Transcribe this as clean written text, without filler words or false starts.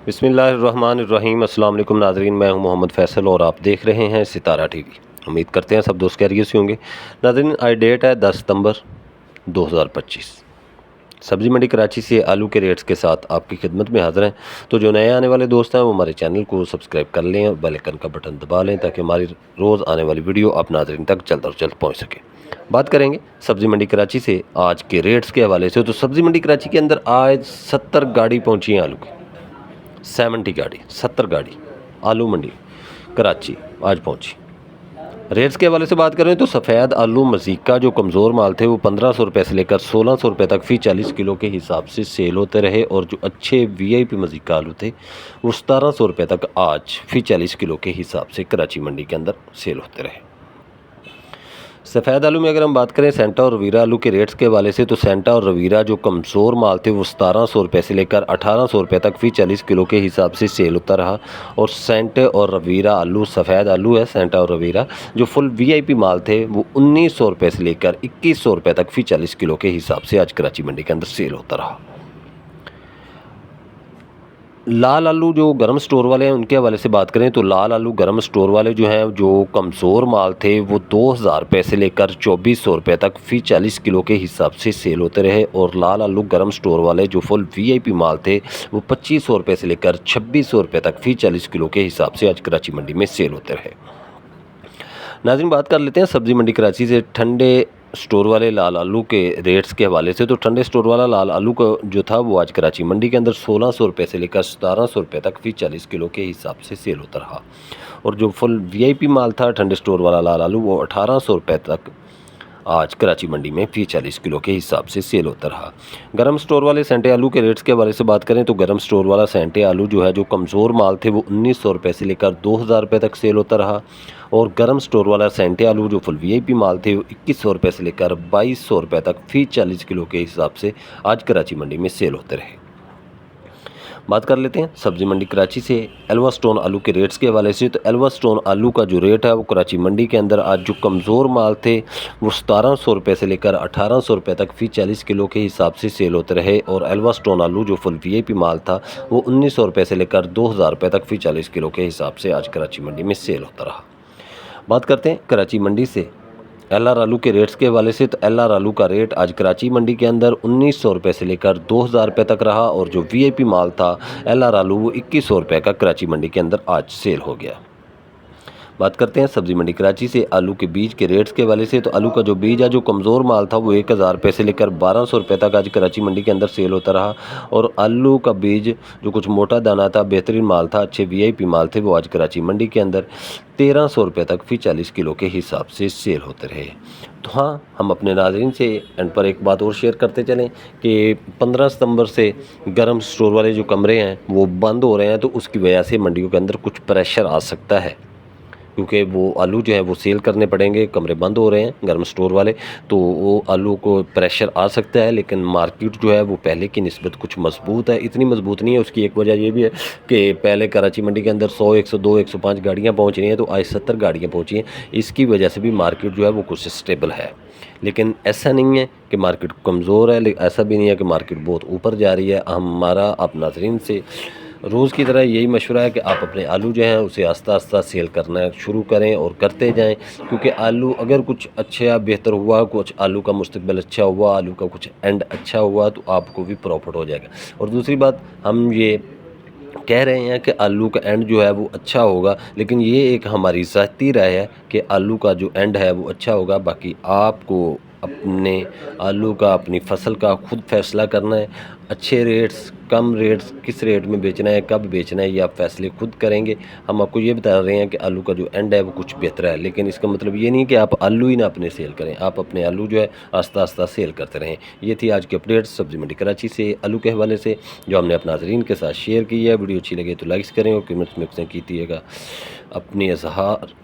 बिस्मिल्लाहिर्रहमानिर्रहीम। अस्सलाम वालेकुम नाज़रीन, मैं हूं मोहम्मद फ़ैसल और आप देख रहे हैं सितारा टीवी। उम्मीद करते हैं सब दोस्त खैरियत से होंगे। नाज़रीन, आज डेट है 10 सितंबर 2025। सब्ज़ी मंडी कराची से आलू के रेट्स के साथ आपकी खिदमत में हाज़िर हैं। तो जो नए आने वाले दोस्त हैं वो हमारे चैनल को सब्सक्राइब कर लें और बेल आइकन का बटन दबा लें ताकि हमारी रोज़ आने वाली वीडियो आप नाज़रीन तक जल्द अज जल्द पहुँच सके। बात करेंगे सब्ज़ी मंडी कराची से आज के रेट्स के हवाले से। तो सब्ज़ी मंडी कराची के अंदर आज 70 गाड़ी पहुँची हैं आलू की। 70 गाड़ी 70 गाड़ी आलू मंडी कराची आज पहुंची। रेट्स के हवाले से बात करें तो सफ़ेद आलू मज़ीका जो कमज़ोर माल थे वो 1500 रुपये से लेकर 1600 रुपये तक फ़ी 40 किलो के हिसाब से सेल होते रहे और जो अच्छे वीआईपी मज़ीका आलू थे वो 1700 रुपये तक आज फ़ी 40 किलो के हिसाब से कराची मंडी के अंदर सेल होते रहे। सफ़ेद आलू में अगर हम बात करें सेंटा और रवीरा आलू के रेट्स के हवाले से, तो सेंटा और रवीरा जो कमज़ोर माल थे वो 1700 रुपये से लेकर 1800 रुपये तक फ़ी 40 किलो के हिसाब से सेल होता रहा। और सेंटे और रवीरा आलू, सफ़ेद आलू है सेंटा और रवीरा, जो फुल वीआईपी माल थे वो 1900 रुपये से लेकर 2100 रुपये तक फ़ी 40 किलो के हिसाब से आज कराची मंडी के अंदर सेल होता रहा। लाल आलू जो गरम स्टोर वाले हैं उनके हवाले से बात करें तो लाल आलू गरम स्टोर वाले जो हैं, जो कमज़ोर माल थे वो 2000 रुपये से लेकर 2400 रुपये तक फ़ी 40 किलो के हिसाब से सेल होते रहे। और लाल आलू गरम स्टोर वाले जो फुल वीआईपी माल थे वो 2500 रुपये से लेकर 2600 रुपये तक फ़ी 40 किलो के हिसाब से आज कराची मंडी में सेल होते रहे। नाज़रीन, बात कर लेते हैं सब्ज़ी मंडी कराची से ठंडे स्टोर वाले लाल आलू के रेट्स के हवाले से। तो ठंडे स्टोर वाला लाल आलू का जो था वो आज कराची मंडी के अंदर 1600 रुपये से लेकर 1700 रुपये तक फ़ी 40 किलो के हिसाब से सेल होता रहा। और जो फुल वीआईपी माल था ठंडे स्टोर वाला लाल आलू वो 1800 रुपये तक आज कराची मंडी में फ़ी 40 किलो के हिसाब से सेल होता रहा। गरम स्टोर वाले सेंटे आलू के रेट्स के हवाले से बात करें तो गरम स्टोर वाला सेंटे आलू जो है, जो कमज़ोर माल थे वो 1900 रुपये से लेकर 2000 रुपये तक सेल होता रहा। और गरम स्टोर वाला सेंटे आलू जो फुल वीआईपी माल थे वो 2100 रुपये से लेकर 2200 रुपये तक फ़ी 40 किलो के हिसाब से आज कराची मंडी में सेल होते रहे। बात कर लेते हैं सब्ज़ी मंडी कराची से एल्वा स्टोन आलू के रेट्स के हवाले से। तो एल्वा स्टोन आलू का जो रेट है वो कराची मंडी के अंदर आज जो कमज़ोर माल थे वो 1700 रुपये से लेकर 1800 रुपये तक फ़ी 40 किलो के हिसाब से सेल होते रहे। और एल्वा स्टोन आलू जो फुल वीआईपी माल था वो 1900 रुपये से लेकर 2000 रुपये तक फ़ी 40 किलो के हिसाब से आज कराची मंडी में सेल होता रहा। बात करते हैं कराची मंडी से एलआर आलू के रेट्स के हवाले से। तो एलआर आलू का रेट आज कराची मंडी के अंदर 1900 रुपये से लेकर 2000 रुपये तक रहा। और जो वीआईपी माल था एलआर आलू वो 2100 रुपये का कराची मंडी के अंदर आज सेल हो गया। बात करते हैं सब्ज़ी मंडी कराची से आलू के बीज के रेट्स के हवाले से। तो आलू का जो बीज है, जो कमज़ोर माल था वो 1000 रुपये से लेकर 1200 रुपये तक आज कराची मंडी के अंदर सेल होता रहा। और आलू का बीज जो कुछ मोटा दाना था, बेहतरीन माल था, अच्छे वीआईपी माल थे, वो आज कराची मंडी के अंदर 1300 रुपये तक फ़ी 40 किलो के हिसाब से सेल होते रहे। तो हाँ, हम अपने नाज़रीन से एंड पर एक बात और शेयर करते चलें कि 15 सितंबर से गरम स्टोर वाले जो कमरे हैं वो बंद हो रहे हैं। तो उसकी वजह से मंडियों के अंदर कुछ प्रेशर आ सकता है, क्योंकि वो आलू जो है वो सेल करने पड़ेंगे। कमरे बंद हो रहे हैं गर्म स्टोर वाले, तो वो आलू को प्रेशर आ सकता है। लेकिन मार्केट जो है वो पहले की निस्बत कुछ मजबूत है, इतनी मजबूत नहीं है। उसकी एक वजह ये भी है कि पहले कराची मंडी के अंदर 100, 102, 105 गाड़ियाँ पहुँच रही हैं, तो आज 70 गाड़ियाँ पहुँची हैं। इसकी वजह से भी मार्केट जो है वो कुछ स्टेबल है। लेकिन ऐसा नहीं है कि मार्केट कमज़ोर है, लेकिन ऐसा भी नहीं है कि मार्केट बहुत ऊपर जा रही है। हमारा आप नाज़रीन से रोज़ की तरह यही मशवरा है कि आप अपने आलू जो हैं उसे आस्ता आस्ता सेल करना शुरू करें और करते जाएं। क्योंकि आलू अगर कुछ अच्छा बेहतर हुआ, कुछ आलू का मुस्तकबिल अच्छा हुआ, आलू का कुछ एंड अच्छा हुआ, तो आपको भी प्रॉफिट हो जाएगा। और दूसरी बात, हम ये कह रहे हैं कि आलू का एंड जो है वो अच्छा होगा, लेकिन ये एक हमारी ज़ाती राय है कि आलू का जो एंड है वो अच्छा होगा। बाकी आपको अपने आलू का, अपनी फसल का खुद फैसला करना है। अच्छे रेट्स, कम रेट्स, किस रेट में बेचना है, कब बेचना है, ये आप फैसले खुद करेंगे। हम आपको ये बता रहे हैं कि आलू का जो एंड है वो कुछ बेहतर है, लेकिन इसका मतलब ये नहीं कि आप आलू ही ना अपने सेल करें। आप अपने आलू जो है आस्ता आस्ता सेल करते रहें। ये थी आज की अपडेट सब्ज़ी मंडी कराची से आलू के हवाले से, जो हमने अपने नाज़रीन के साथ शेयर की है। वीडियो अच्छी लगे तो लाइक्स करें और कमेंट्स में कीजिएगा अपनी इज़हार।